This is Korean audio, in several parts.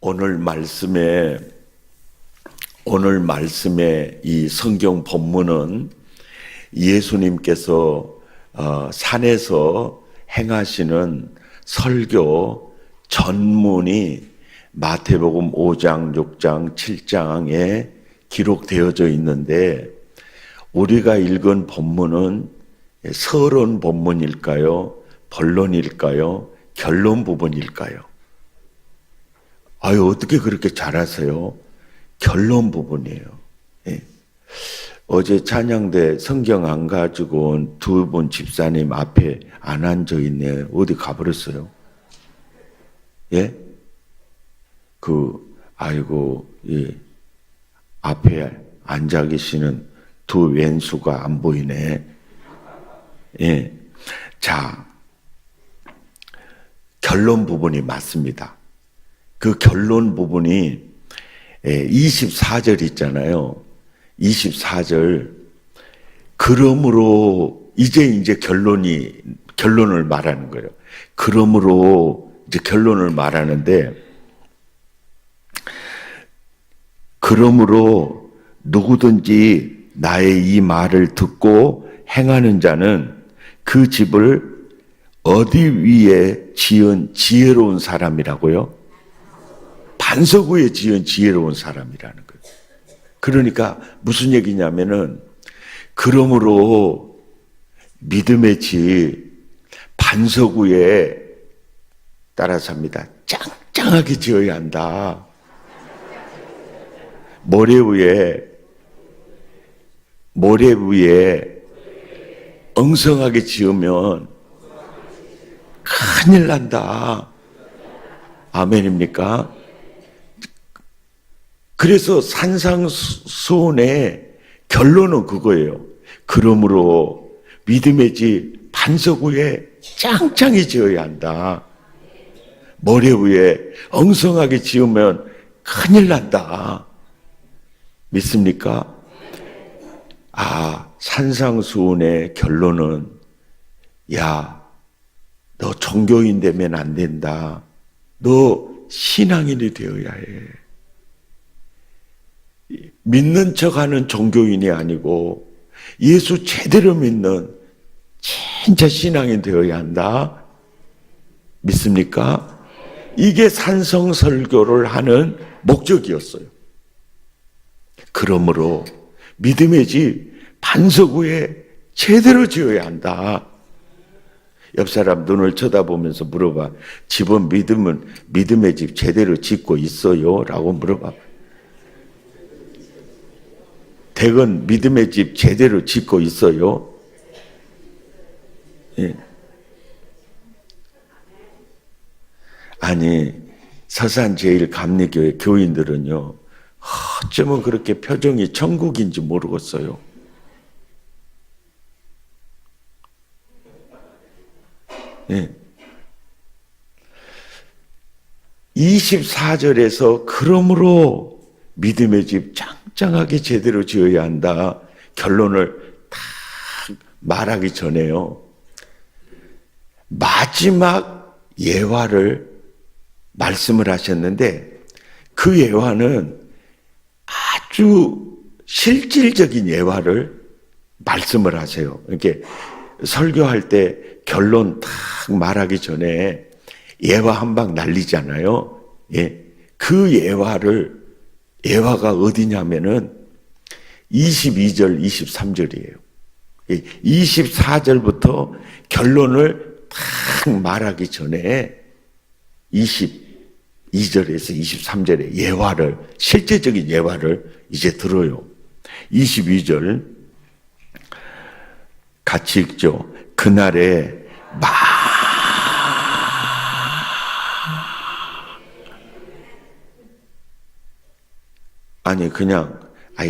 오늘 말씀의 이 성경 본문은 예수님께서 산에서 행하시는 설교 전문이 마태복음 5장, 6장, 7장에 기록되어져 있는데 우리가 읽은 본문은 서론 본문일까요? 본론일까요? 결론 부분일까요? 아유, 어떻게 그렇게 잘하세요? 결론 부분이에요. 예. 어제 찬양대 성경 안 가지고 온 두 분 집사님 앞에 안 앉아 있네. 어디 가버렸어요? 예? 예. 앞에 앉아 계시는 두 왼수가 안 보이네. 예. 자, 결론 부분이 맞습니다. 그 결론 부분이 24절 있잖아요. 24절. 그러므로 이제 결론을 말하는 거예요. 그러므로 이제 결론을 말하는데, 그러므로 누구든지 나의 이 말을 듣고 행하는 자는 그 집을 어디 위에 지은 지혜로운 사람이라고요? 반석 위에 지은 지혜로운 사람이라는 거예요. 그러니까 무슨 얘기냐면은, 그러므로 믿음의 집 반석 위에, 따라서 합니다, 짱짱하게 지어야 한다. 모래 위에 엉성하게 지으면 큰일 난다. 아멘입니까? 그래서 산상수훈의 결론은 그거예요. 그러므로 믿음의 집 반석 위에 짱짱히 지어야 한다. 모래 위에 엉성하게 지으면 큰일 난다. 믿습니까? 산상수훈의 결론은, 야, 너 종교인 되면 안 된다. 너 신앙인이 되어야 해. 믿는 척하는 종교인이 아니고 예수 제대로 믿는 진짜 신앙인 되어야 한다. 믿습니까? 이게 산성설교를 하는 목적이었어요. 그러므로 믿음의 집 반석 위에 제대로 지어야 한다. 옆 사람 눈을 쳐다보면서 물어봐. 집은 믿음의 집 제대로 짓고 있어요? 라고 물어봐. 댁은 믿음의 집 제대로 짓고 있어요? 예. 아니, 서산제일감리교회 교인들은요, 어쩌면 그렇게 표정이 천국인지 모르겠어요. 예. 24절에서 그러므로 믿음의 집 짱짱하게 제대로 지어야 한다. 결론을 딱 말하기 전에요, 마지막 예화를 말씀을 하셨는데, 그 예화는 아주 실질적인 예화를 말씀을 하세요. 이렇게 설교할 때 결론 딱 말하기 전에 예화 한 방 날리잖아요. 예. 그 예화가 어디냐면은 22절, 23절이에요. 24절부터 결론을 딱 말하기 전에 22절에서 23절의 예화를, 실제적인 예화를 이제 들어요. 22절 같이 읽죠. 그날에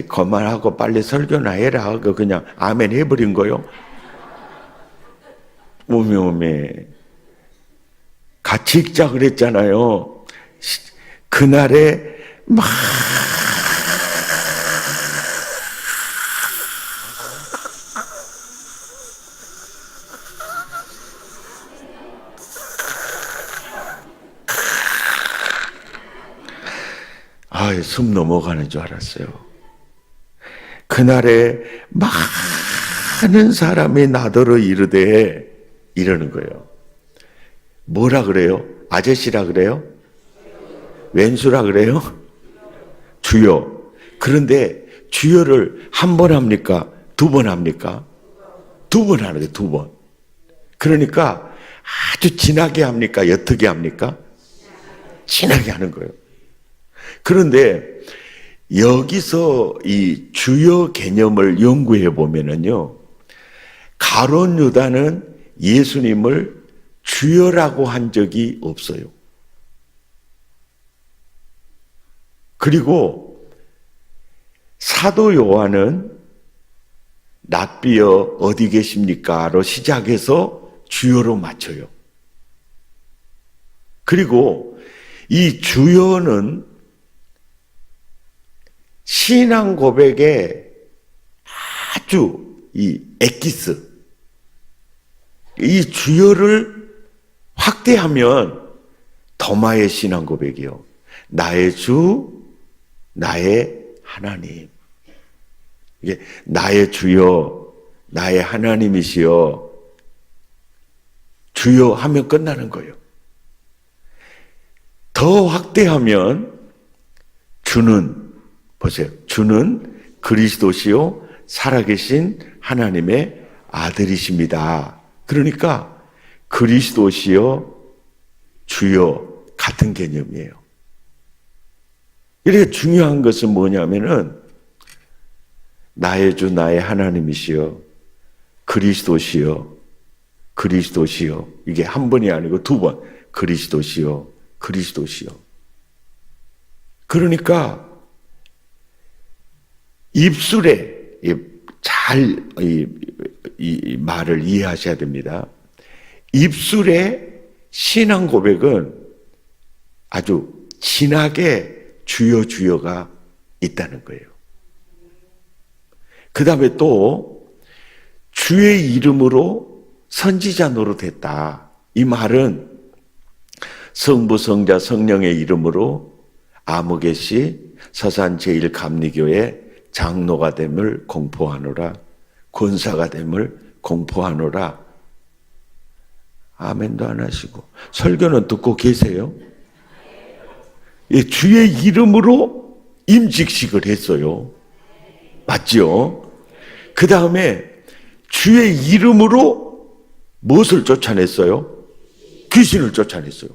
그만하고 빨리 설교나 해라 하고 그냥 아멘 해버린 거요. 오메 같이 읽자 그랬잖아요. 그날에 숨 넘어가는 줄 알았어요. 그날에 많은 사람이 나더러 이르되 이러는 거예요. 뭐라 그래요? 아저씨라 그래요? 왼수라 그래요? 주여. 그런데 주여를 한 번 합니까? 두 번 합니까? 두 번 하는 거예요. 두 번. 그러니까 아주 진하게 합니까? 옅게 합니까? 진하게 하는 거예요. 그런데 여기서 이 주여 개념을 연구해 보면은요, 가룟 유다는 예수님을 주여라고 한 적이 없어요. 그리고 사도 요한은 랍비여 어디 계십니까?로 시작해서 주여로 맞춰요. 그리고 이 주여는 신앙 고백의 아주 이 엑기스, 이 주여를 확대하면 더마의 신앙 고백이요. 나의 주, 나의 하나님. 이게 나의 주여, 나의 하나님이시여, 주여 하면 끝나는 거예요. 더 확대하면 주는, 보세요. 주는 그리스도시요 살아계신 하나님의 아들이십니다. 그러니까 그리스도시요 주여 같은 개념이에요. 이렇게 중요한 것은 뭐냐면은 나의 주 나의 하나님이시여 그리스도시여 그리스도시여, 이게 한 번이 아니고 두 번, 그리스도시여 그리스도시여. 그러니까 입술에 잘 이 말을 이해하셔야 됩니다. 입술에 신앙 고백은 아주 진하게 주여 주여가 있다는 거예요. 그 다음에 또 주의 이름으로 선지자 노릇했다. 이 말은 성부 성자 성령의 이름으로 아무개시 서산 제1감리교회 장로가 됨을 공포하노라, 권사가 됨을 공포하노라. 아멘도 안 하시고 설교는 듣고 계세요? 예, 주의 이름으로 임직식을 했어요. 맞죠? 그 다음에 주의 이름으로 무엇을 쫓아냈어요? 귀신을 쫓아냈어요.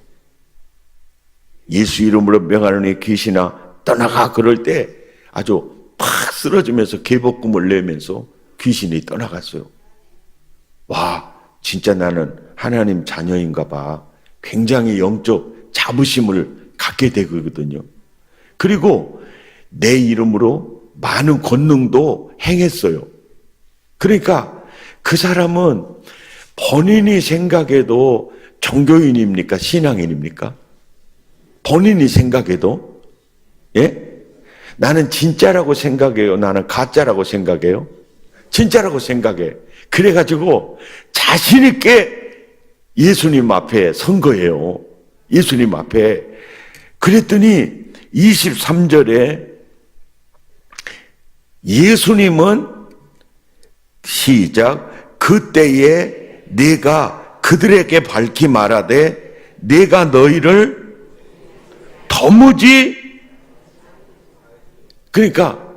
예수 이름으로 명하노니 귀신아 떠나가, 그럴 때 아주 팍 쓰러지면서 개복금을 내면서 귀신이 떠나갔어요. 와, 진짜 나는 하나님 자녀인가 봐. 굉장히 영적 자부심을 갖게 되거든요. 그리고 내 이름으로 많은 권능도 행했어요. 그러니까 그 사람은 본인이 생각해도 종교인입니까? 신앙인입니까? 본인이 생각해도? 예? 나는 진짜라고 생각해요? 나는 가짜라고 생각해요? 진짜라고 생각해. 그래가지고 자신있게 예수님 앞에 선 거예요. 예수님 앞에. 그랬더니 23절에 예수님은 시작, 그때에 내가 그들에게 밝히 말하되 내가 너희를 도무지, 그러니까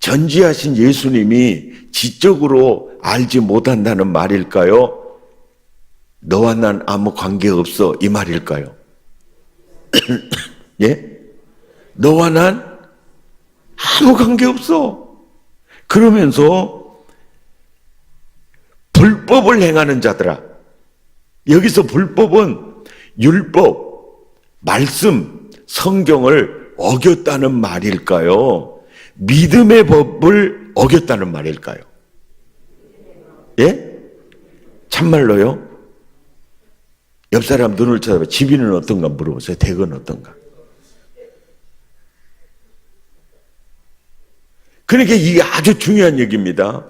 전지하신 예수님이 지적으로 알지 못한다는 말일까요? 너와 난 아무 관계없어 이 말일까요? 예? 너와 난 아무 관계없어. 그러면서 불법을 행하는 자들아, 여기서 불법은 율법, 말씀, 성경을 어겼다는 말일까요? 믿음의 법을 어겼다는 말일까요? 예? 참말로요? 옆 사람 눈을 쳐다봐. 집이는 어떤가 물어보세요. 댁은 어떤가? 그러니까 이게 아주 중요한 얘기입니다.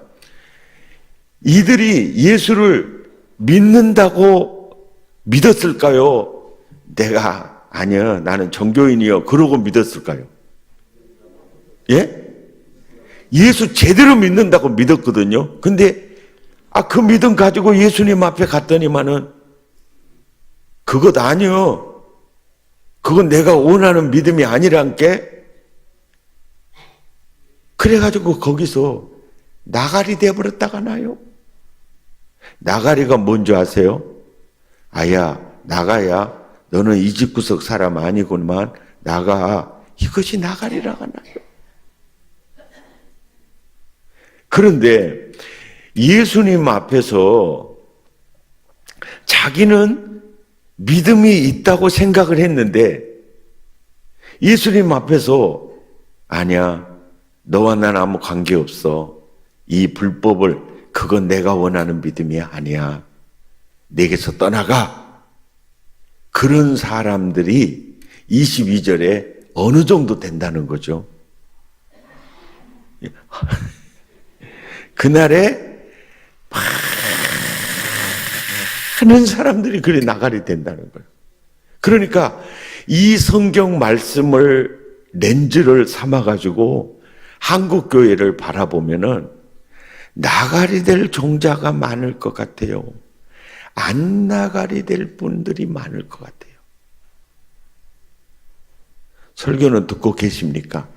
이들이 예수를 믿는다고 믿었을까요? 내가 아니야, 나는 종교인이요, 그러고 믿었을까요? 예? 예수 제대로 믿는다고 믿었거든요. 근데 그 믿음 가지고 예수님 앞에 갔더니만은 그것 아니요. 그건 내가 원하는 믿음이 아니란 게. 그래가지고 거기서 나가리 돼버렸다가 나요. 나가리가 뭔지 아세요? 아야, 나가야 너는 이 집구석 사람 아니구만. 나가. 이것이 나가리라가 나요. 그런데 예수님 앞에서 자기는 믿음이 있다고 생각을 했는데 예수님 앞에서 아니야, 너와 난 아무 관계없어. 이 불법을, 그건 내가 원하는 믿음이 아니야. 내게서 떠나가. 그런 사람들이 22절에 어느 정도 된다는 거죠. 그날에 많은 사람들이 그래 나가리 된다는 거예요. 그러니까 이 성경 말씀을 렌즈를 삼아가지고 한국 교회를 바라보면은 나가리 될 종자가 많을 것 같아요. 안 나가리 될 분들이 많을 것 같아요. 설교는 듣고 계십니까?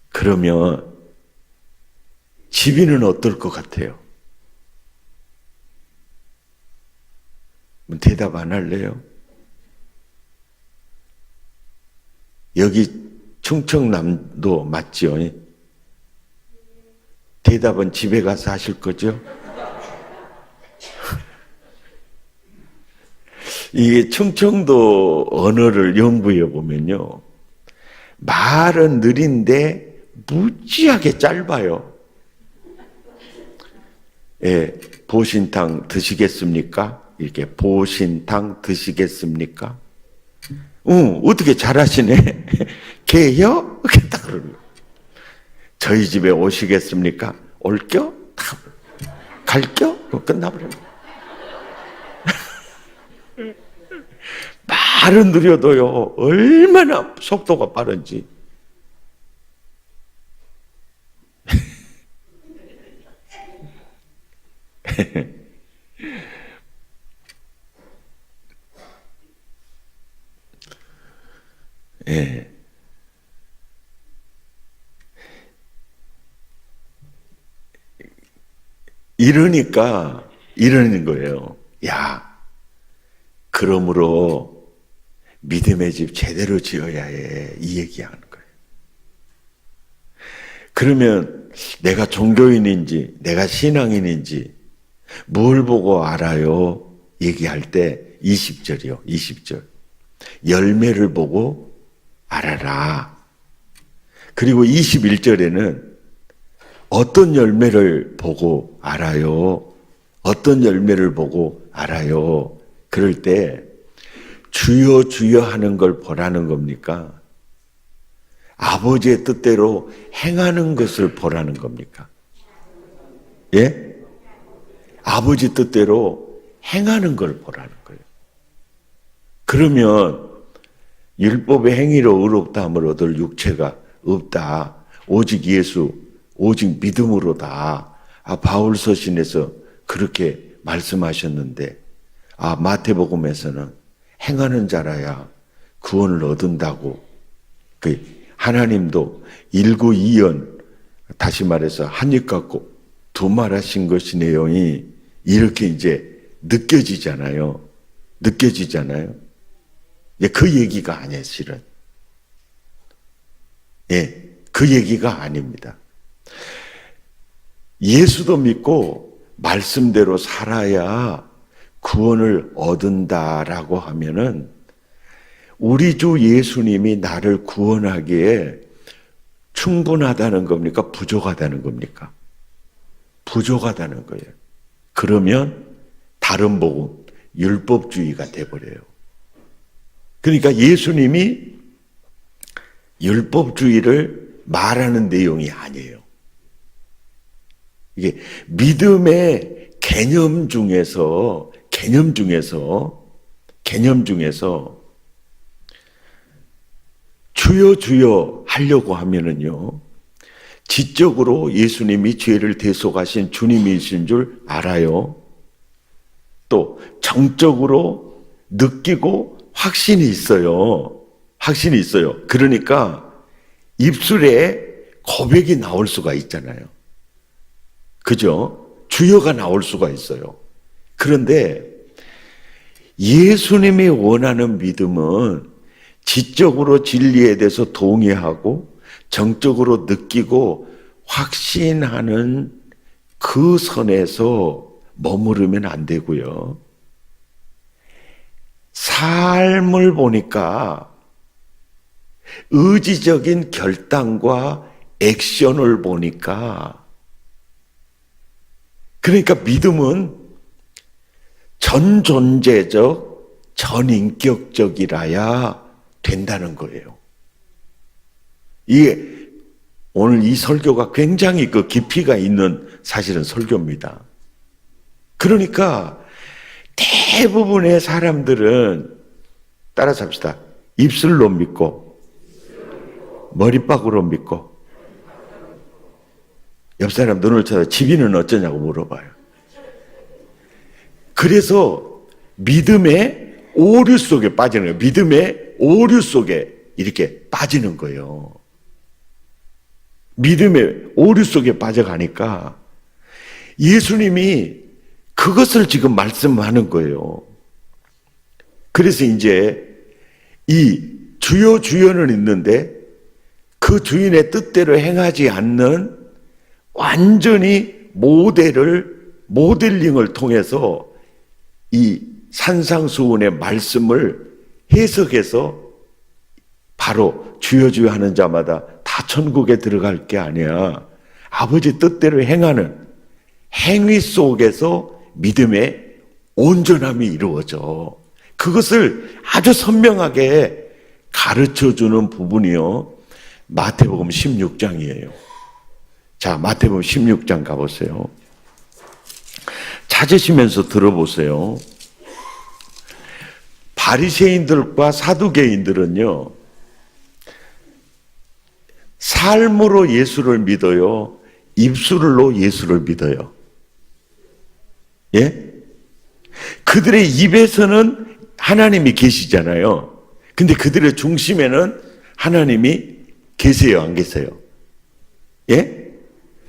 그러면 지비는 어떨 것 같아요? 대답 안 할래요? 여기 충청남도 맞지요? 대답은 집에 가서 하실 거죠? 이게 충청도 언어를 연구해 보면요. 말은 느린데 무지하게 짧아요. 예, 보신탕 드시겠습니까? 이렇게 보신탕 드시겠습니까? 어떻게 잘하시네. 개요? 이렇게 딱 그러는 거예요. 저희 집에 오시겠습니까? 올겨? 갈겨? 끝나버려요. 말은 느려도요, 얼마나 속도가 빠른지. 예. 이러니까 이러는 거예요. 야, 그러므로 믿음의 집 제대로 지어야 해. 이 얘기하는 거예요. 그러면 내가 종교인인지 내가 신앙인인지 뭘 보고 알아요? 얘기할 때 20절이요. 20절. 열매를 보고 알아라. 그리고 21절에는 어떤 열매를 보고 알아요? 어떤 열매를 보고 알아요? 그럴 때 주여 주여 하는 걸 보라는 겁니까? 아버지의 뜻대로 행하는 것을 보라는 겁니까? 예? 아버지 뜻대로 행하는 걸 보라는 거예요. 그러면 율법의 행위로 의롭다함을 얻을 육체가 없다. 오직 예수, 오직 믿음으로다. 바울 서신에서 그렇게 말씀하셨는데 마태복음에서는 행하는 자라야 구원을 얻는다고. 하나님도 일구이연, 다시 말해서 한입 갖고 두 말 하신 것이네요. 이렇게 이제 느껴지잖아요. 그 얘기가 아니에요, 실은. 예, 그 얘기가 아닙니다. 예수도 믿고 말씀대로 살아야 구원을 얻는다라고 하면은 우리 주 예수님이 나를 구원하기에 충분하다는 겁니까? 부족하다는 겁니까? 부족하다는 거예요. 그러면 다른 복음, 율법주의가 돼버려요. 그러니까 예수님이 율법주의를 말하는 내용이 아니에요. 이게 믿음의 개념 중에서 주여 주여 할 하려고 하면은요, 지적으로 예수님이 죄를 대속하신 주님이신 줄 알아요. 또 정적으로 느끼고 확신이 있어요. 확신이 있어요. 그러니까 입술에 고백이 나올 수가 있잖아요. 그죠? 주여가 나올 수가 있어요. 그런데 예수님이 원하는 믿음은 지적으로 진리에 대해서 동의하고 정적으로 느끼고 확신하는 그 선에서 머무르면 안 되고요. 삶을 보니까 의지적인 결단과 액션을 보니까, 그러니까 믿음은 전존재적, 전인격적이라야 된다는 거예요. 이게 오늘 이 설교가 굉장히 그 깊이가 있는 사실은 설교입니다. 그러니까 대부분의 사람들은 따라서 합시다. 입술로 믿고 머리박으로 믿고, 옆 사람 눈을 쳐다 집이는 어쩌냐고 물어봐요. 그래서 믿음의 오류 속에 빠지는 거예요. 믿음의 오류 속에 이렇게 빠지는 거예요. 믿음의 오류 속에 빠져가니까 예수님이 그것을 지금 말씀하는 거예요. 그래서 이제 이 주여 주여는 있는데 그 주인의 뜻대로 행하지 않는 완전히 모델링을 통해서 이 산상수훈의 말씀을 해석해서 바로 주여 주여 하는 자마다 다 천국에 들어갈 게 아니야. 아버지 뜻대로 행하는 행위 속에서 믿음의 온전함이 이루어져. 그것을 아주 선명하게 가르쳐주는 부분이요, 마태복음 16장이에요. 자, 마태복음 16장 가보세요. 찾으시면서 들어보세요. 바리새인들과 사두개인들은요, 삶으로 예수를 믿어요? 입술로 예수를 믿어요? 예? 그들의 입에서는 하나님이 계시잖아요. 근데 그들의 중심에는 하나님이 계세요, 안 계세요? 예?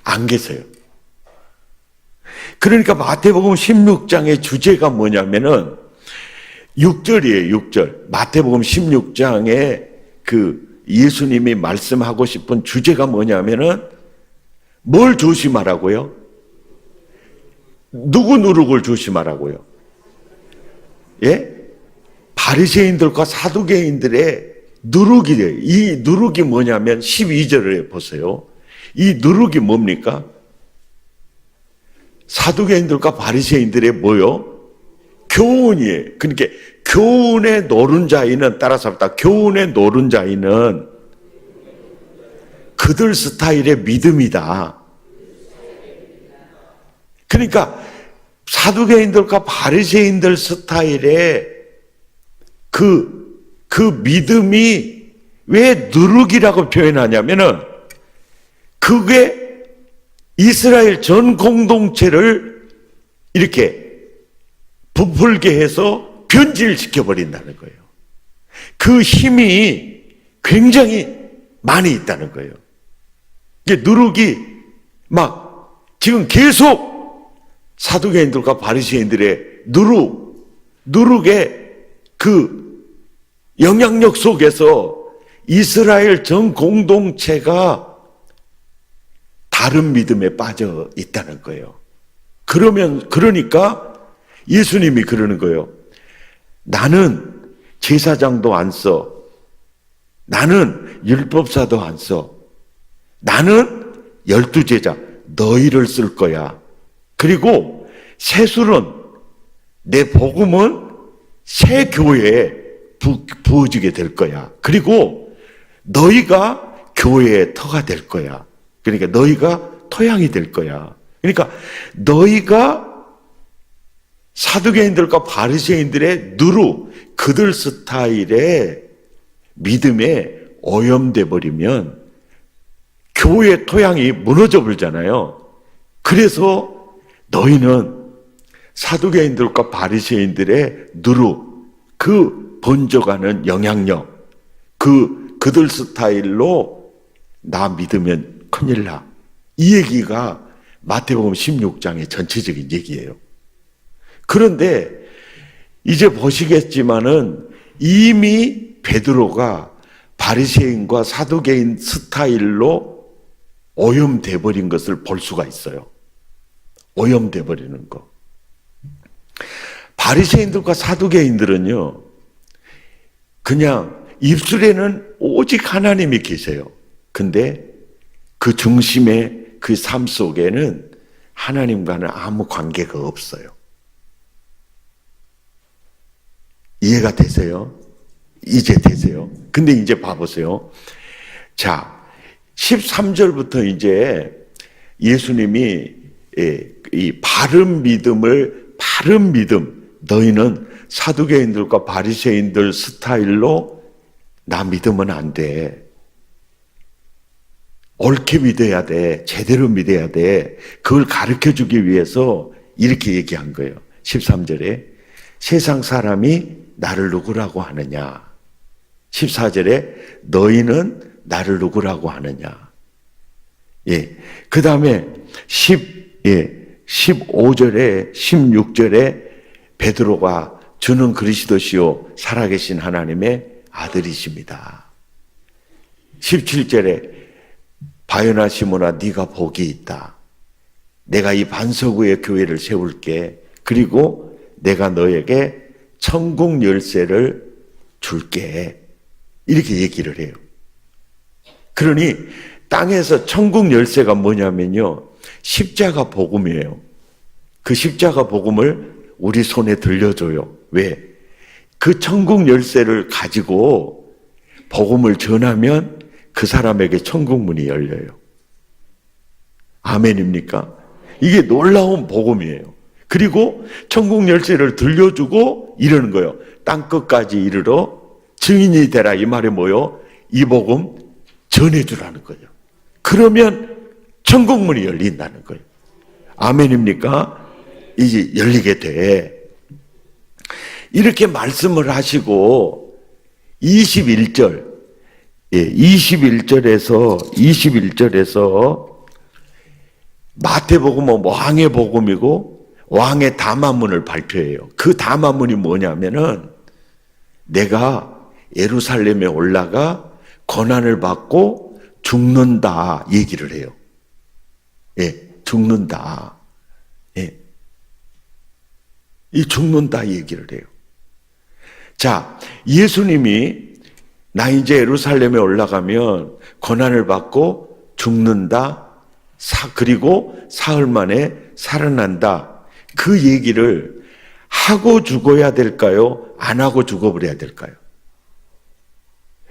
안 계세요. 그러니까 마태복음 16장의 주제가 뭐냐면은 6절이에요, 6절. 마태복음 16장에 그 예수님이 말씀하고 싶은 주제가 뭐냐면은 뭘 조심하라고요? 누구 누룩을 조심하라고요? 예? 바리새인들과 사두개인들의 누룩이래요. 이 누룩이 뭐냐면 12절에 보세요. 이 누룩이 뭡니까? 사두개인들과 바리새인들의 뭐요? 교훈이에요. 그러니까 교훈의 노른자이는, 따라서 합니다. 교훈의 노른자이는 그들 스타일의 믿음이다. 그러니까 사두개인들과 바리새인들 스타일의 그 믿음이 왜 누룩이라고 표현하냐면은 그게 이스라엘 전 공동체를 이렇게 부풀게 해서 변질시켜 버린다는 거예요. 그 힘이 굉장히 많이 있다는 거예요. 이게 누룩이 막 지금 계속 사두개인들과 바리새인들의 누룩의 그 영향력 속에서 이스라엘 전 공동체가 다른 믿음에 빠져 있다는 거예요. 그러니까 예수님이 그러는 거예요. 나는 제사장도 안 써. 나는 율법사도 안 써. 나는 12제자, 너희를 쓸 거야. 그리고 새술은, 내 복음은 새 교회에 부어지게 될 거야. 그리고 너희가 교회의 터가 될 거야. 그러니까 너희가 토양이 될 거야. 그러니까 너희가 사두개인들과 바리새인들의 누룩, 그들 스타일의 믿음에 오염돼 버리면 교회 토양이 무너져 버리잖아요. 그래서 너희는 사두개인들과 바리새인들의 누루, 그 번져가는 영향력, 그들 스타일로 나 믿으면 큰일 나. 이 얘기가 마태복음 16장의 전체적인 얘기예요. 그런데 이제 보시겠지만은 이미 베드로가 바리새인과 사두개인 스타일로 오염돼 버린 것을 볼 수가 있어요. 오염돼 버리는 거. 바리새인들과 사두개인들은요, 그냥 입술에는 오직 하나님이 계세요. 근데 그 중심에 그 삶 속에는 하나님과는 아무 관계가 없어요. 이해가 되세요? 이제 되세요? 근데 이제 봐보세요. 자, 13절부터 이제 예수님이 이 바른 믿음, 너희는 사두개인들과 바리새인들 스타일로 나 믿으면 안 돼. 옳게 믿어야 돼. 제대로 믿어야 돼. 그걸 가르쳐주기 위해서 이렇게 얘기한 거예요. 13절에 세상 사람이 나를 누구라고 하느냐. 14절에 너희는 나를 누구라고 하느냐. 예. 그 다음에 15절에 16절에 베드로가 주는 그리스도시요 살아계신 하나님의 아들이십니다. 17절에 바요나 시몬아 네가 복이 있다. 내가 이 반석 위에 교회를 세울게. 그리고 내가 너에게 천국 열쇠를 줄게. 이렇게 얘기를 해요. 그러니 땅에서 천국 열쇠가 뭐냐면요, 십자가 복음이에요. 그 십자가 복음을 우리 손에 들려줘요. 왜? 그 천국 열쇠를 가지고 복음을 전하면 그 사람에게 천국 문이 열려요. 아멘입니까? 이게 놀라운 복음이에요. 그리고 천국 열쇠를 들려주고 이러는 거예요. 땅끝까지 이르러 증인이 되라. 이 말이 뭐요? 이 복음 전해주라는 거예요. 그러면 천국 문이 열린다는 거예요. 아멘입니까? 이제 열리게 돼. 이렇게 말씀을 하시고 21절, 21절에서 마태복음은 왕의 복음이고 왕의 담화문을 발표해요. 그 담화문이 뭐냐면은 내가 예루살렘에 올라가 고난을 받고 죽는다 얘기를 해요. 예, 죽는다. 예. 이 죽는다 얘기를 해요. 자, 예수님이 나 이제 예루살렘에 올라가면 고난을 받고 죽는다. 그리고 사흘 만에 살아난다. 그 얘기를 하고 죽어야 될까요? 안 하고 죽어버려야 될까요?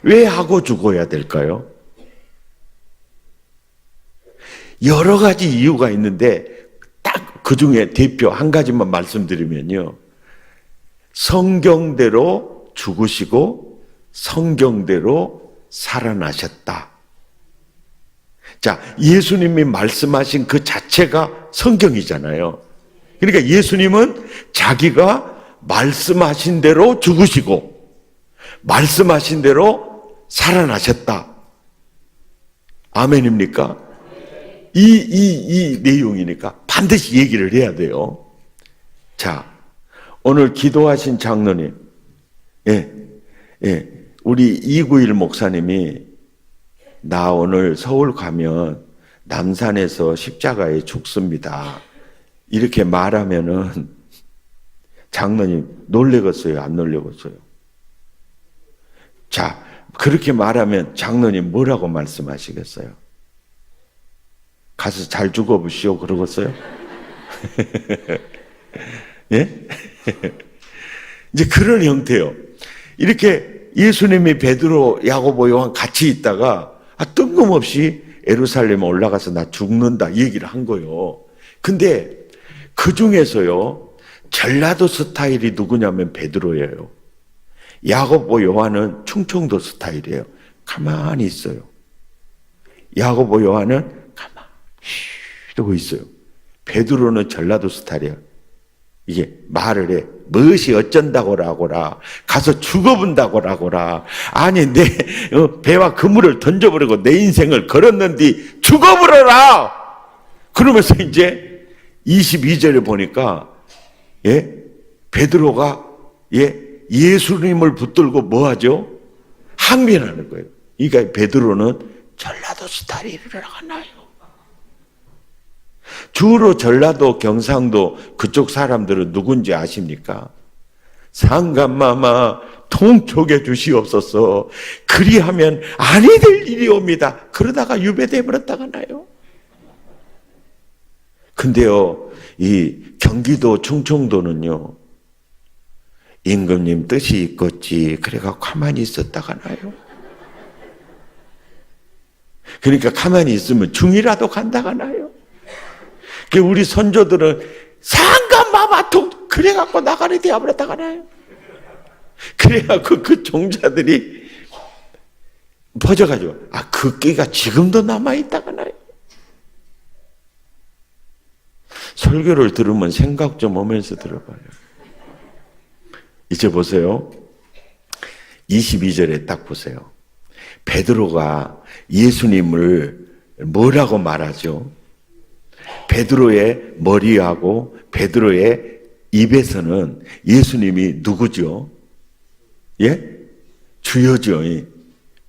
왜 하고 죽어야 될까요? 여러 가지 이유가 있는데 딱 그 중에 대표 한 가지만 말씀드리면요. 성경대로 죽으시고 성경대로 살아나셨다. 자, 예수님이 말씀하신 그 자체가 성경이잖아요. 그러니까 예수님은 자기가 말씀하신 대로 죽으시고 말씀하신 대로 살아나셨다. 아멘입니까? 이 내용이니까 반드시 얘기를 해야 돼요. 자, 오늘 기도하신 장로님, 우리 이구일 목사님이 나 오늘 서울 가면 남산에서 십자가에 죽습니다. 이렇게 말하면은 장로님 놀래겠어요? 안 놀래겠어요? 자, 그렇게 말하면 장로님 뭐라고 말씀하시겠어요? 가서 잘 죽어보시오 그러겠어요? 예? 이제 그런 형태요. 이렇게 예수님이 베드로, 야고보, 요한 같이 있다가 뜬금없이 예루살렘에 올라가서 나 죽는다 얘기를 한 거예요. 근데 그 중에서요, 전라도 스타일이 누구냐면 베드로예요. 야고보, 요한은 충청도 스타일이에요. 가만히 있어요. 야고보 요한은 가만히 이러고 있어요. 베드로는 전라도 스타일이야. 이게 말을 해. 무엇이 어쩐다고라고라. 가서 죽어본다고라고라. 아니 내 배와 그물을 던져버리고 내 인생을 걸었는데 죽어버려라. 그러면서 이제 22절에 보니까 베드로가 예수님을 붙들고 뭐하죠? 항변하는 거예요. 그러니까 베드로는 전라도 스타일이 일어나요. 주로 전라도, 경상도 그쪽 사람들은 누군지 아십니까? 상감마마 통촉해 주시옵소서. 그리하면 아니 될 일이 옵니다. 그러다가 유배돼 버렸다가 나요. 근데요, 이 경기도 충청도는요, 임금님 뜻이 있겠지. 그래가 가만히 있었다가 나요. 그러니까 가만히 있으면 중이라도 간다가 나요. 우리 선조들은 상감마마통 그래갖고 나가리 되어버렸다가 나요. 그래갖고 그 종자들이 퍼져가지고 그 끼가 지금도 남아있다가 나요. 설교를 들으면 생각 좀 하면서 들어봐요. 이제 보세요. 22절에 딱 보세요. 베드로가 예수님을 뭐라고 말하죠? 베드로의 머리하고 베드로의 입에서는 예수님이 누구죠? 주여죠.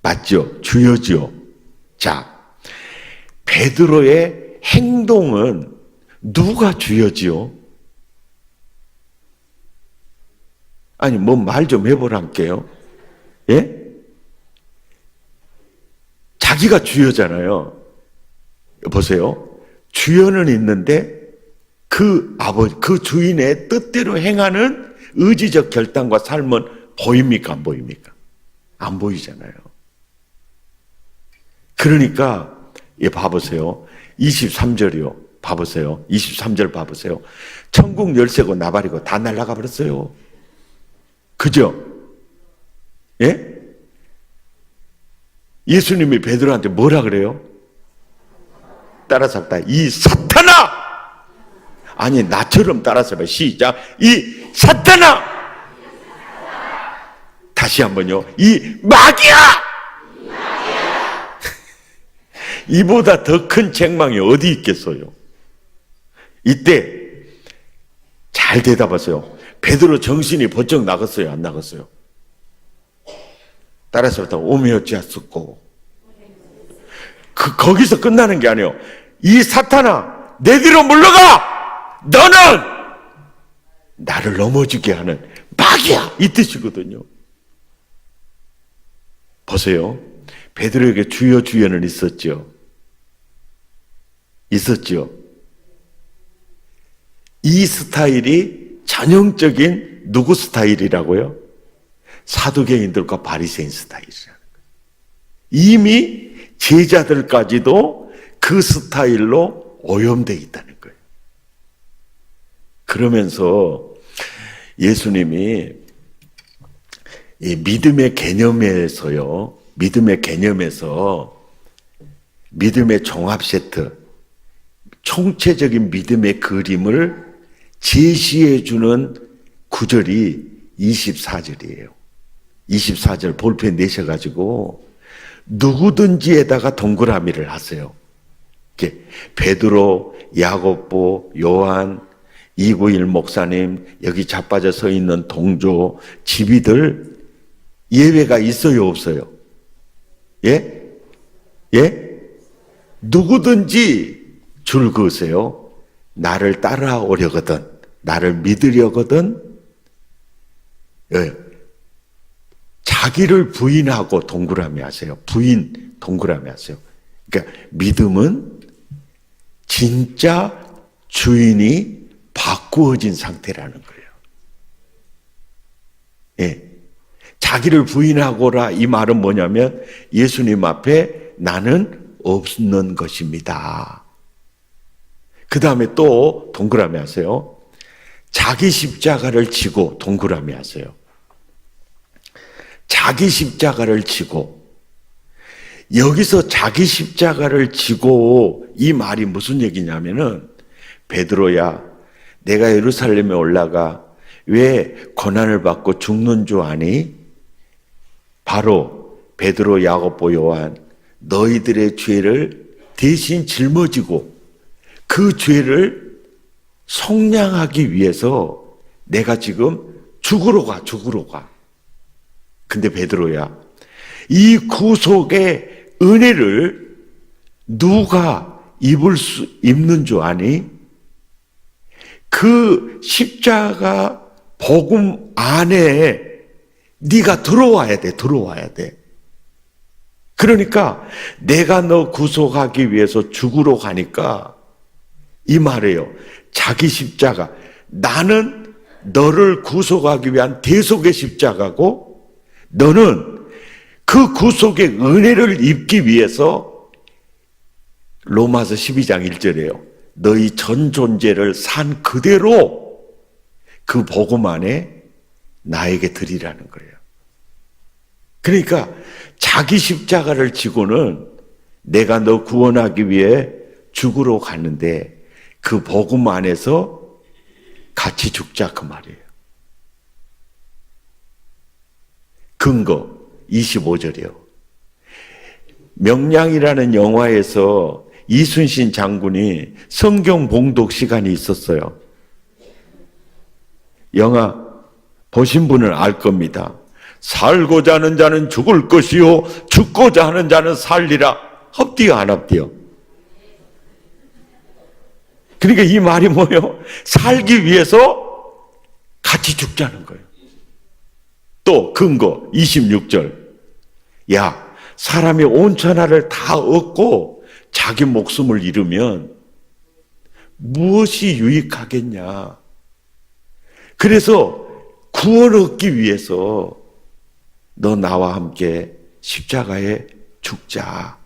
맞죠? 주여죠. 자, 베드로의 행동은 누가 주여지요? 아니, 뭐 말 좀 해보란게요. 자기가 주여잖아요. 보세요. 주여는 있는데 그 아버지, 그 주인의 뜻대로 행하는 의지적 결단과 삶은 보입니까? 안 보입니까? 안 보이잖아요. 그러니까 봐보세요. 23절이요. 봐보세요. 23절 봐보세요. 천국 열쇠고 나발이고 다 날아가 버렸어요. 그죠? 예수님이 베드로한테 뭐라 그래요? 따라잡다. 이 사탄아! 아니, 나처럼 따라잡아. 시작. 이 사탄아! 다시 한번요. 이 마귀야! 이보다 더 큰 책망이 어디 있겠어요? 이때 잘 대답하세요. 베드로 정신이 번쩍 나갔어요? 안 나갔어요? 따라서 오메 어찌하였고 거기서 끝나는 게 아니에요. 이 사탄아, 내 뒤로 물러가! 너는 나를 넘어지게 하는 마귀야! 이 뜻이거든요. 보세요. 베드로에게 주여 주여는 있었죠. 있었죠. 이 스타일이 전형적인 누구 스타일이라고요? 사두개인들과 바리새인 스타일이라는 거예요. 이미 제자들까지도 그 스타일로 오염되어 있다는 거예요. 그러면서 예수님이 이 믿음의 개념에서요, 믿음의 종합 세트, 총체적인 믿음의 그림을 제시해 주는 구절이 24절이에요. 24절 볼펜 내셔가지고 누구든지에다가 동그라미를 하세요. 이렇게 베드로, 야고보, 요한, 291 목사님, 여기 자빠져 서 있는 동조, 집이들 예외가 있어요, 없어요? 누구든지 줄 그으세요. 나를 따라오려거든, 나를 믿으려거든, 자기를 부인하고 동그라미 하세요. 부인 동그라미 하세요. 그러니까 믿음은 진짜 주인이 바꾸어진 상태라는 거예요. 자기를 부인하고라 이 말은 뭐냐면 예수님 앞에 나는 없는 것입니다. 그 다음에 또 동그라미 하세요. 자기 십자가를 지고 동그라미 하세요. 자기 십자가를 지고 여기서 자기 십자가를 지고 이 말이 무슨 얘기냐면은 베드로야 내가 예루살렘에 올라가 왜 고난을 받고 죽는 줄 아니? 바로 베드로, 야고보, 요한 너희들의 죄를 대신 짊어지고 그 죄를 속량하기 위해서 내가 지금 죽으러 가. 근데 베드로야, 이 구속의 은혜를 누가 입는 줄 아니? 그 십자가 복음 안에 네가 들어와야 돼. 그러니까 내가 너 구속하기 위해서 죽으러 가니까 이 말이에요. 자기 십자가. 나는 너를 구속하기 위한 대속의 십자가고 너는 그 구속의 은혜를 입기 위해서 로마서 12장 1절에요. 너희 전 존재를 산 그대로 그 복음 안에 나에게 드리라는 거예요. 그러니까 자기 십자가를 지고는 내가 너 구원하기 위해 죽으러 갔는데 그 복음 안에서 같이 죽자 그 말이에요. 근거 25절이요. 명량이라는 영화에서 이순신 장군이 성경 봉독 시간이 있었어요. 영화 보신 분은 알 겁니다. 살고자 하는 자는 죽을 것이요 죽고자 하는 자는 살리라. 합디요 안 합디요? 그러니까 이 말이 뭐예요? 살기 위해서 같이 죽자는 거예요. 또 근거 26절. 야, 사람이 온 천하를 다 얻고 자기 목숨을 잃으면 무엇이 유익하겠냐. 그래서 구원 얻기 위해서 너 나와 함께 십자가에 죽자.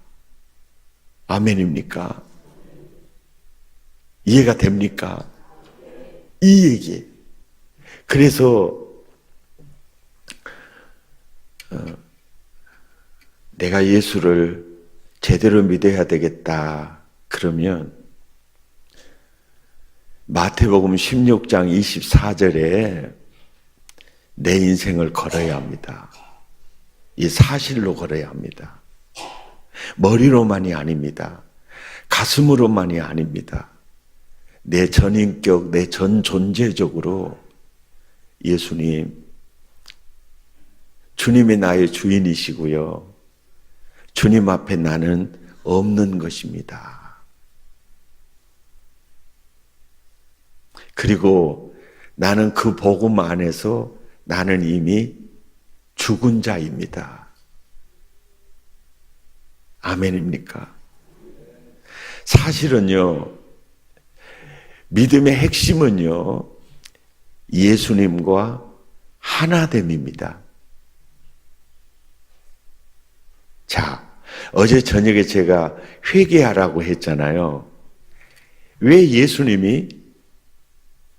아멘입니까? 이해가 됩니까? 이 얘기. 그래서 내가 예수를 제대로 믿어야 되겠다. 그러면 마태복음 16장 24절에 내 인생을 걸어야 합니다. 이 사실로 걸어야 합니다. 머리로만이 아닙니다. 가슴으로만이 아닙니다. 내 전인격, 내 전 존재적으로 예수님, 주님이 나의 주인이시고요. 주님 앞에 나는 없는 것입니다. 그리고 나는 그 복음 안에서 나는 이미 죽은 자입니다. 아멘입니까? 사실은요, 믿음의 핵심은요, 예수님과 하나됨입니다. 자, 어제 저녁에 제가 회개하라고 했잖아요. 왜 예수님이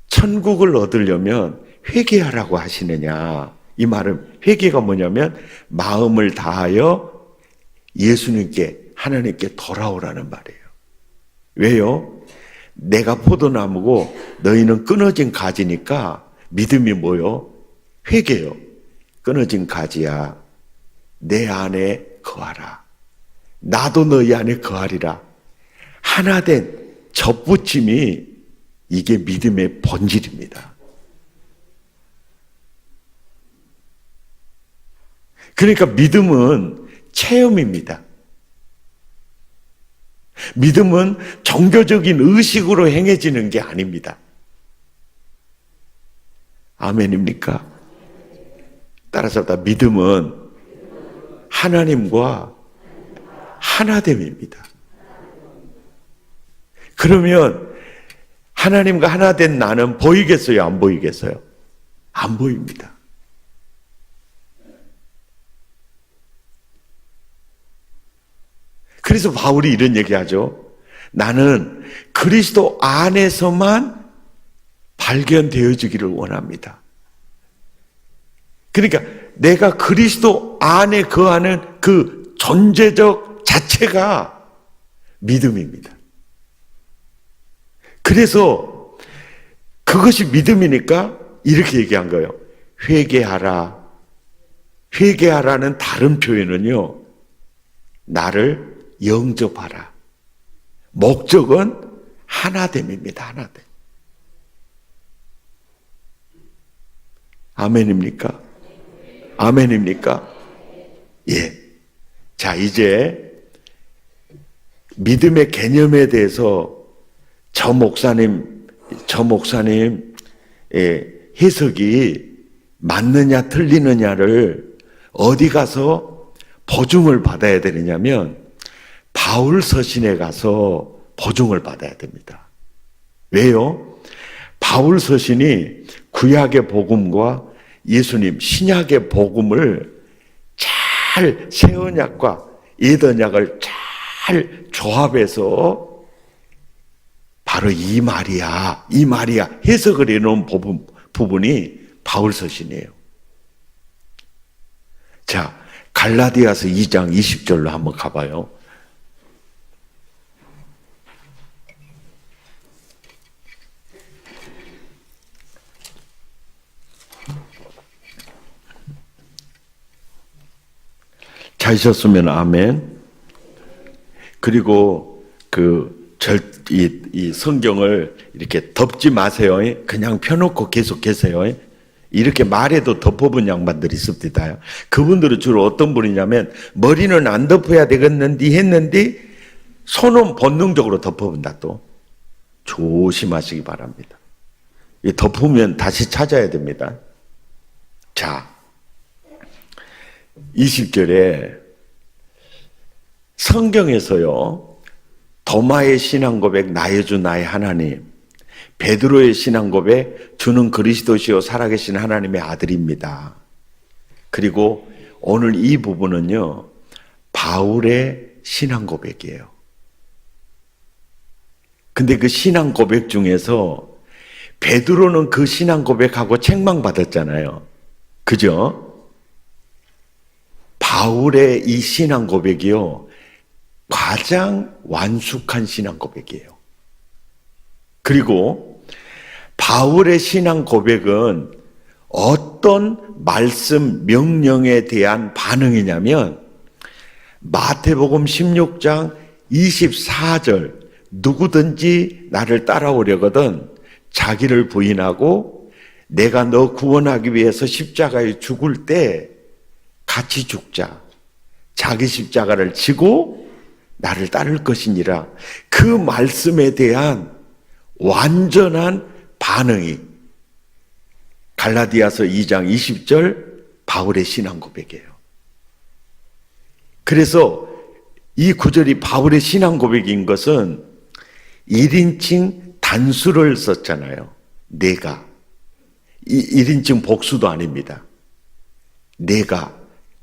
천국을 얻으려면 회개하라고 하시느냐. 이 말은 회개가 뭐냐면 마음을 다하여 예수님께, 하나님께 돌아오라는 말이에요. 왜요? 내가 포도나무고 너희는 끊어진 가지니까 믿음이 뭐요? 회개요. 끊어진 가지야. 내 안에 거하라. 나도 너희 안에 거하리라. 하나 된 접붙임이 이게 믿음의 본질입니다. 그러니까 믿음은 체험입니다. 믿음은 종교적인 의식으로 행해지는 게 아닙니다. 아멘입니까? 따라서 믿음은 하나님과 하나됨입니다. 그러면 하나님과 하나된 나는 보이겠어요? 안 보이겠어요? 안 보입니다. 그래서 바울이 이런 얘기하죠. 나는 그리스도 안에서만 발견되어지기를 원합니다. 그러니까 내가 그리스도 안에 거하는 그 존재적 자체가 믿음입니다. 그래서 그것이 믿음이니까 이렇게 얘기한 거예요. 회개하라. 회개하라는 다른 표현은요, 나를 영접하라. 목적은 하나됨입니다. 하나됨. 아멘입니까? 아멘입니까? 예. 자, 이제 믿음의 개념에 대해서 저 목사님의 해석이 맞느냐 틀리느냐를 어디 가서 보증을 받아야 되느냐면 바울 서신에 가서 보증을 받아야 됩니다. 왜요? 바울 서신이 구약의 복음과 예수님 신약의 복음을 잘 새 언약과 옛 언약을 잘 조합해서 바로 이 말이야 해석을 해놓은 부분이 바울 서신이에요. 자, 갈라디아서 2장 20절로 한번 가봐요. 찾으셨으면 아멘. 그리고 이 성경을 이렇게 덮지 마세요. 그냥 펴놓고 계속 계세요. 이렇게 말해도 덮어본 양반들이 있습니다. 그분들은 주로 어떤 분이냐면 머리는 안 덮어야 되겠는데 했는데 손은 본능적으로 덮어본다. 또 조심하시기 바랍니다. 덮으면 다시 찾아야 됩니다. 자, 20절에 성경에서요, 도마의 신앙 고백, 나의 주 나의 하나님, 베드로의 신앙 고백, 주는 그리스도시요 살아계신 하나님의 아들입니다. 그리고 오늘 이 부분은요, 바울의 신앙 고백이에요. 근데 그 신앙 고백 중에서 베드로는 그 신앙 고백하고 책망받았잖아요. 그죠? 바울의 이 신앙 고백이요, 가장 완숙한 신앙 고백이에요. 그리고 바울의 신앙 고백은 어떤 말씀, 명령에 대한 반응이냐면 마태복음 16장 24절, 누구든지 나를 따라오려거든 자기를 부인하고 내가 너 구원하기 위해서 십자가에 죽을 때 같이 죽자. 자기 십자가를 지고 나를 따를 것이니라. 그 말씀에 대한 완전한 반응이 갈라디아서 2장 20절 바울의 신앙 고백이에요. 그래서 이 구절이 바울의 신앙 고백인 것은 1인칭 단수를 썼잖아요. 내가. 1인칭 복수도 아닙니다. 내가.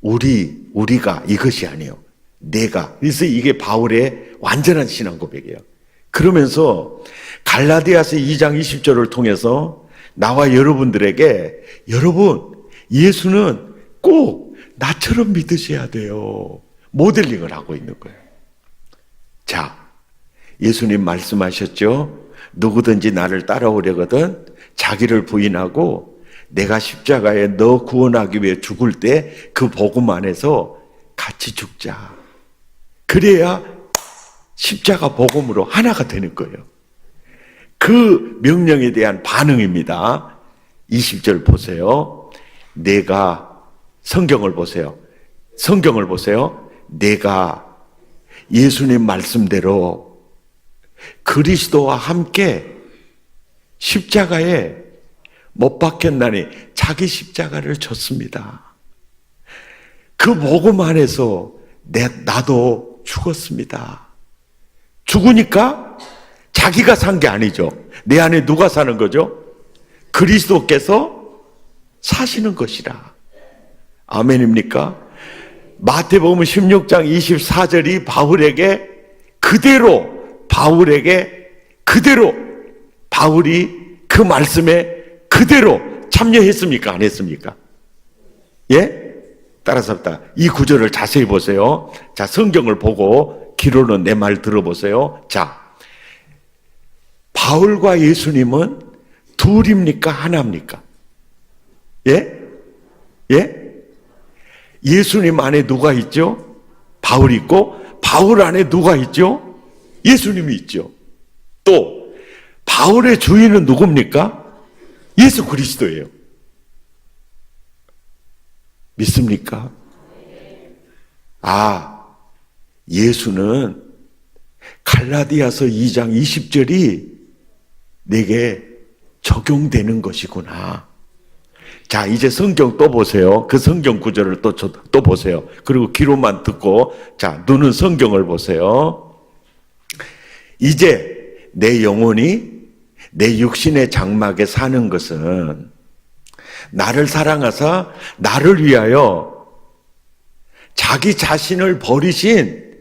우리가 이것이 아니에요. 내가. 그래서 이게 바울의 완전한 신앙 고백이에요. 그러면서 갈라디아서 2장 20절을 통해서 나와 여러분들에게 여러분, 예수는 꼭 나처럼 믿으셔야 돼요. 모델링을 하고 있는 거예요. 자, 예수님 말씀하셨죠? 누구든지 나를 따라오려거든 자기를 부인하고 내가 십자가에 너 구원하기 위해 죽을 때 그 복음 안에서 같이 죽자. 그래야 십자가 복음으로 하나가 되는 거예요. 그 명령에 대한 반응입니다. 20절 보세요. 내가 성경을 보세요. 성경을 보세요. 내가 예수님 말씀대로 그리스도와 함께 십자가에 못 박혔나니 자기 십자가를 졌습니다. 그 복음 안에서 나도 죽었습니다. 죽으니까 자기가 산 게 아니죠. 내 안에 누가 사는 거죠? 그리스도께서 사시는 것이라. 아멘입니까? 마태복음 16장 24절이 바울이 그 말씀에 그대로 참여했습니까? 안 했습니까? 예? 따라서 이 구절을 자세히 보세요. 자, 성경을 보고 귀로는 내 말 들어보세요. 자, 바울과 예수님은 둘입니까? 하나입니까? 예? 예? 예수님 안에 누가 있죠? 바울이 있고, 바울 안에 누가 있죠? 예수님이 있죠. 또 바울의 주인은 누굽니까? 예수 그리스도예요. 믿습니까? 예수는 갈라디아서 2장 20절이 내게 적용되는 것이구나. 자, 이제 성경 또 보세요. 그 성경 구절을 또 보세요. 그리고 귀로만 듣고, 자, 눈은 성경을 보세요. 이제 내 영혼이 내 육신의 장막에 사는 것은 나를 사랑하사 나를 위하여 자기 자신을 버리신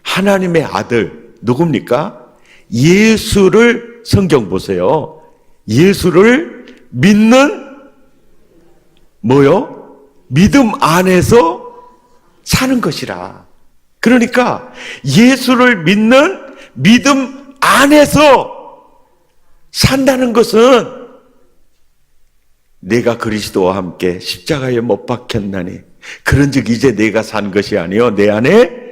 하나님의 아들, 누굽니까? 예수를, 성경 보세요. 예수를 믿는 뭐요? 믿음 안에서 사는 것이라. 그러니까 예수를 믿는 믿음 안에서 산다는 것은 내가 그리스도와 함께 십자가에 못 박혔나니 그런즉 이제 내가 산 것이 아니요 내 안에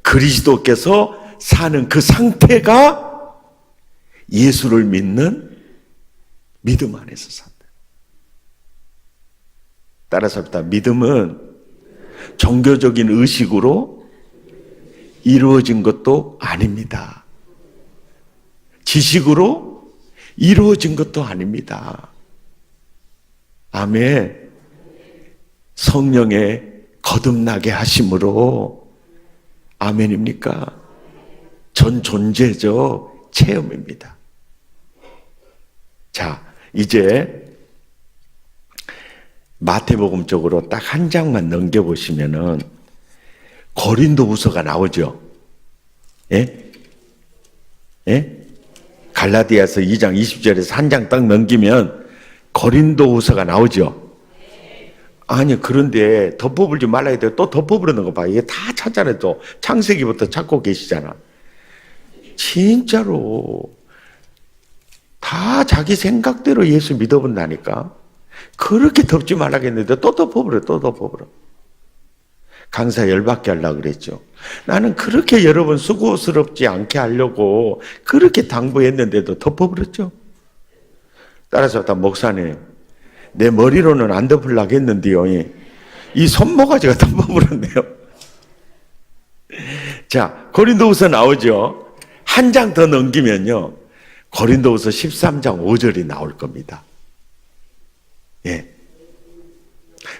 그리스도께서 사는 그 상태가 예수를 믿는 믿음 안에서 산다. 따라서 믿음은 종교적인 의식으로 이루어진 것도 아닙니다. 지식으로 이루어진 것도 아닙니다. 아멘. 성령의 거듭나게 하심으로, 아멘입니까? 전 존재적 체험입니다. 자, 이제 마태복음 쪽으로 딱 한 장만 넘겨보시면은 고린도후서가 나오죠. 예? 예? 갈라디아서 2장 20절에서 한 장 딱 넘기면 고린도후서가 나오죠. 아니, 그런데 덮어불지 말라야 돼요. 또 덮어부르는 거 봐. 이게 다 찾잖아요. 또 창세기부터 찾고 계시잖아. 진짜로 다 자기 생각대로 예수 믿어본다니까. 그렇게 덮지 말라겠는데 또 덮어버려, 또 덮어버려. 강사 열받게 하려고 그랬죠. 나는 그렇게 여러분 수고스럽지 않게 하려고 그렇게 당부했는데도 덮어버렸죠. 따라서 목사님, 내 머리로는 안 덮으려고 했는데요, 이 손모가지가 덮어버렸네요. 자, 고린도후서 나오죠. 한 장 더 넘기면요 고린도후서 13장 5절이 나올 겁니다. 예.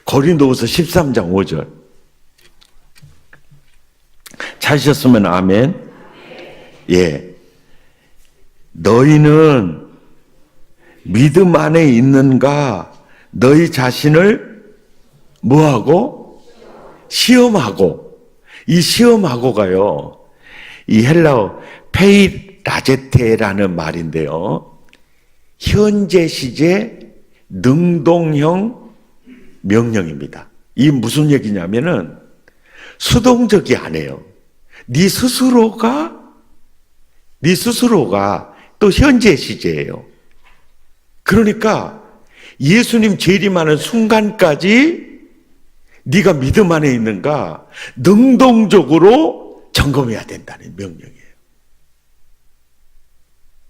고린도후서 13장 5절. 찾으셨으면 아멘. 예. 너희는 믿음 안에 있는가? 너희 자신을 뭐하고? 시험하고. 이 시험하고가요, 이 헬라어 페이라제테라는 말인데요, 현재 시제 능동형 명령입니다. 이 무슨 얘기냐면은 수동적이 아니에요. 네 스스로가 또 현재 시제예요. 그러니까 예수님 재림하는 순간까지 네가 믿음 안에 있는가 능동적으로 점검해야 된다는 명령이에요.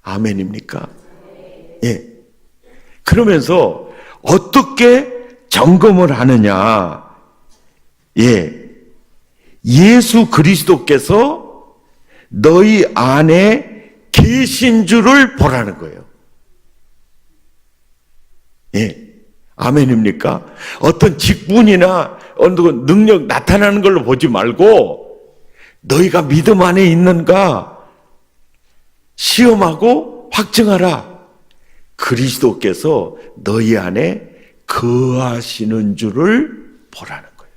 아멘입니까? 예. 그러면서 어떻게 점검을 하느냐? 예. 예수 그리스도께서 너희 안에 계신 줄을 보라는 거예요. 예. 아멘입니까? 어떤 직분이나 어떤 능력 나타나는 걸로 보지 말고 너희가 믿음 안에 있는가 시험하고 확증하라. 그리스도께서 너희 안에 거하시는 줄을 보라는 거예요.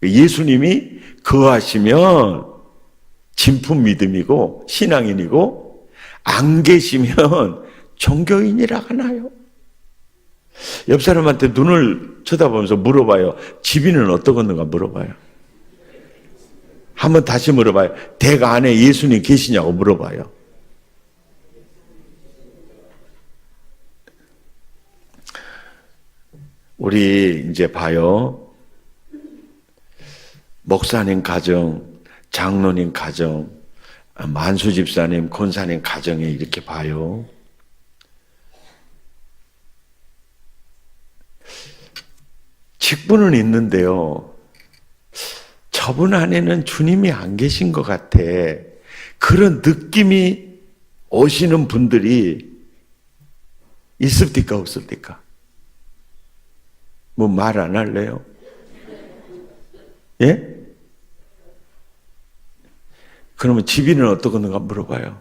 예수님이 거하시면 진품 믿음이고 신앙인이고, 안 계시면 종교인이라 하나요? 옆 사람한테 눈을 쳐다보면서 물어봐요. 집이는 어떠건가 물어봐요. 한번 다시 물어봐요. 댁 안에 예수님 계시냐고 물어봐요. 우리 이제 봐요. 목사님 가정, 장로님 가정, 만수 집사님, 권사님 가정에 이렇게 봐요. 직분은 있는데요. 저분 안에는 주님이 안 계신 것 같아. 그런 느낌이 오시는 분들이 있습니까, 없습니까? 뭐 말 안 할래요? 예? 그러면 집이는 어떠건가 물어봐요.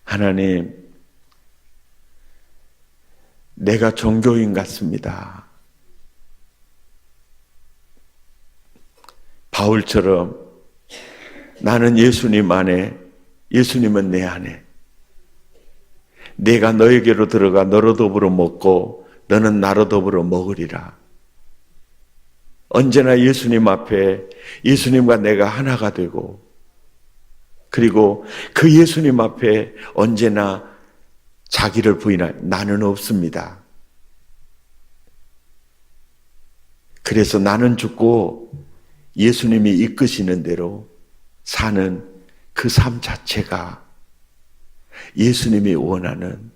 하나님, 내가 종교인 같습니다. 바울처럼 나는 예수님 안에, 예수님은 내 안에. 내가 너에게로 들어가 너로 더불어 먹고 너는 나로 더불어 먹으리라. 언제나 예수님 앞에 예수님과 내가 하나가 되고, 그리고 그 예수님 앞에 언제나 자기를 부인할 나는 없습니다. 그래서 나는 죽고 예수님이 이끄시는 대로 사는 그 삶 자체가 예수님이 원하는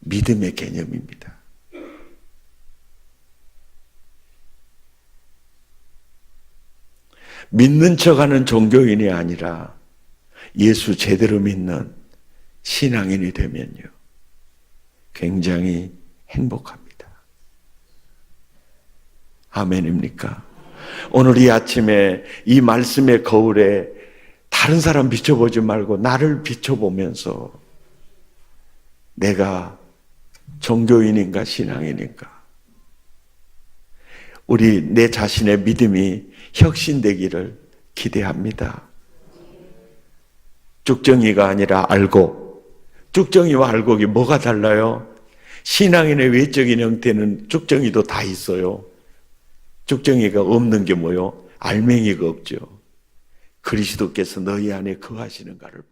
믿음의 개념입니다. 믿는 척하는 종교인이 아니라 예수 제대로 믿는 신앙인이 되면요, 굉장히 행복합니다. 아멘입니까? 오늘 이 아침에 이 말씀의 거울에 다른 사람 비춰보지 말고 나를 비춰보면서 내가 종교인인가 신앙인인가, 우리 내 자신의 믿음이 혁신되기를 기대합니다. 쭉정이가 아니라 알고, 쭉정이와 알곡이 뭐가 달라요? 신앙인의 외적인 형태는 쭉정이도 다 있어요. 쭉정이가 없는 게 뭐요? 알맹이가 없죠. 그리스도께서 너희 안에 거하시는가를